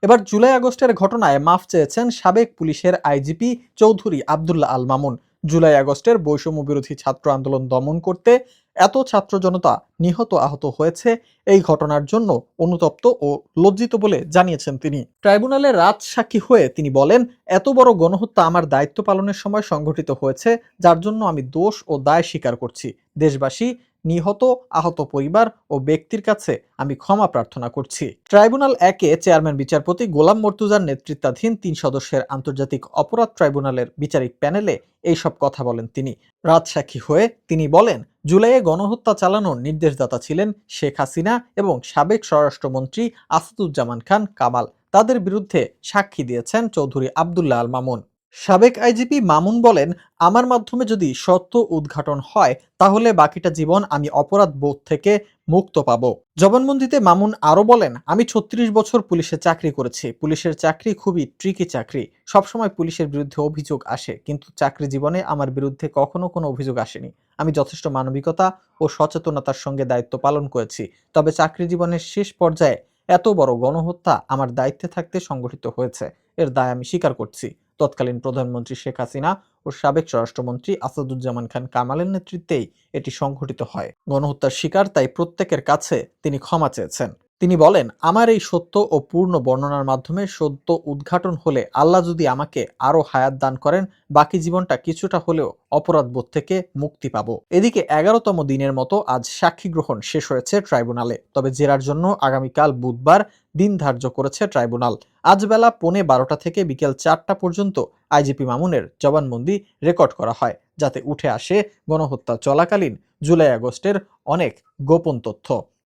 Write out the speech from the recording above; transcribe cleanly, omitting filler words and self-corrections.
এবার জুলাই আগস্টের ঘটনায় মাফ চেয়েছেন সাবেক পুলিশের আইজিপি চৌধুরী আব্দুল্লাহ আল মামুন। জুলাই আগস্টের বৈষম্য বিরোধী ছাত্র আন্দোলন দমন করতে এত ছাত্র জনতা নিহত আহত হয়েছে, এই ঘটনার জন্য অনুতপ্ত ও লজ্জিত বলে জানিয়েছেন তিনি। ট্রাইব্যুনালে রাজসাক্ষী হয়ে তিনি বলেন, এত বড় গণহত্যা আমার দায়িত্ব পালনের সময় সংঘটিত হয়েছে, যার জন্য আমি দোষ ও দায় স্বীকার করছি। দেশবাসী, নিহত আহত পরিবার ও ব্যক্তির কাছে আমি ক্ষমা প্রার্থনা করছি। ট্রাইব্যুনাল 1-এ চেয়ারম্যান বিচারপতি গোলাম মর্তুজার নেতৃত্বাধীন 3 সদস্যের আন্তর্জাতিক অপরাধ ট্রাইব্যুনালের বিচারিক প্যানেলে এইসব কথা বলেন তিনি। রাজসাক্ষী হয়ে তিনি বলেন, জুলাইয়ে গণহত্যা চালানোর নির্দেশদাতা ছিলেন শেখ হাসিনা এবং সাবেক স্বরাষ্ট্রমন্ত্রী আসাদুজ্জামান খান কামাল। তাদের বিরুদ্ধে সাক্ষী দিয়েছেন চৌধুরী আব্দুল্লাহ আল মামুন। সাবেক আইজিপি মামুন বলেন, আমার মাধ্যমে যদি সত্য উদ্ঘাটন হয় তাহলে বাকিটা জীবন আমি অপরাধ বোধ থেকে মুক্ত পাব। জবানবন্দিতে মামুন আরো বলেন, আমি 36 বছর পুলিশে চাকরি করেছি। পুলিশের চাকরি খুবই ট্রিকি চাকরি। সবসময় পুলিশের বিরুদ্ধে অভিযোগ আসে, কিন্তু চাকরি জীবনে আমার বিরুদ্ধে কখনো কোনো অভিযোগ আসেনি। আমি যথেষ্ট মানবিকতা ও সচেতনতার সঙ্গে দায়িত্ব পালন করেছি। তবে চাকরি জীবনের শেষ পর্যায়ে এত বড় গণহত্যা আমার দায়িত্বে থাকতে সংগঠিত হয়েছে, এর দায় আমি স্বীকার করছি। তৎকালীন প্রধানমন্ত্রী শেখ হাসিনা ও সাবেক স্বরাষ্ট্রমন্ত্রী আসাদুজ্জামান খান কামালের নেতৃত্বেই এটি সংঘটিত হয়। গণহত্যার শিকার তাই প্রত্যেকের কাছে তিনি ক্ষমা চেয়েছেন। তিনি বলেন, আমার এই সত্য ও পূর্ণ বর্ণনার মাধ্যমে সত্য উদ্ঘাটন হলে আল্লাহ যদি আমাকে আরো হায়াত দান করেন, বাকি জীবনটা কিছুটা হলেও অপরাধবোধ থেকে মুক্তি পাবো। এদিকে 11তম দিনের মতো আজ সাক্ষী গ্রহণ শেষ হয়েছে ট্রাইব্যুনালে। তবে জেরার জন্য আগামীকাল বুধবার দিন ধার্য করেছে ট্রাইব্যুনাল। আজ বেলা 12:15 থেকে বিকেল 4টা পর্যন্ত আইজিপি মামুনের জবানবন্দি রেকর্ড করা হয়, যাতে উঠে আসে গণহত্যা চলাকালীন জুলাই আগস্টের অনেক গোপন তথ্য।